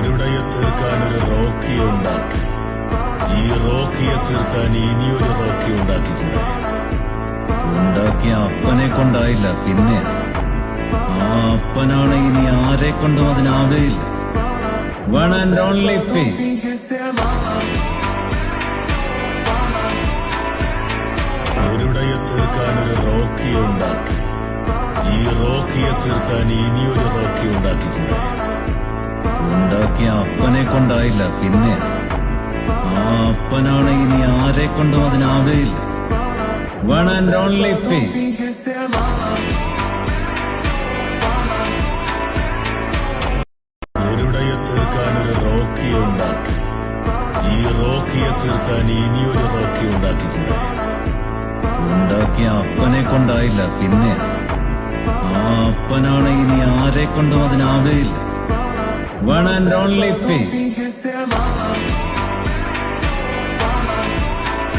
ഒരുടയെ തീർക്കാൻ ഒരു റോക്കിയെ ഉണ്ടാക്കി. ഈ റോക്കിയെ തീർക്കാൻ ഇനിയൊരു റോക്കി ഉണ്ടാക്കിക്കൂടെ? ഉണ്ടാക്കിയ അപ്പനെ കൊണ്ടായില്ല, പിന്നെ ആ അപ്പനാണ് ഇനി ആരെ കൊണ്ടും അതിനാവേയില്ല. One and only piece. ഒരുടയെ തീർക്കാൻ ഒരു റോക്കിയെ ഉണ്ടാക്കി. ഈ റോക്കിയെ തീർക്കാൻ ഇനിയൊരു റോക്കി ഉണ്ടാക്കിക്കൂടെ? ഉണ്ടാക്കിയ അപ്പനെ കൊണ്ടായില്ല, പിന്നെ ആ അപ്പനാണ് ഇനി ആരെ കൊണ്ടും അതിനാവേയില്ല. One and only piece. ഒരുടയെ തീർക്കാൻ ഒരു റോക്കിയെ ഉണ്ടാക്കി. ഈ റോക്കിയെ തീർക്കാൻ ഇനിയൊരു റോക്കി ഉണ്ടാക്കിക്കൂടെ? ഉണ്ടാക്കിയ അപ്പനെ കൊണ്ടായില്ല, പിന്നെ ആ അപ്പനാണ് ഇനി ആരെ കൊണ്ടും അതിനാവേയില്ല. One and only piece.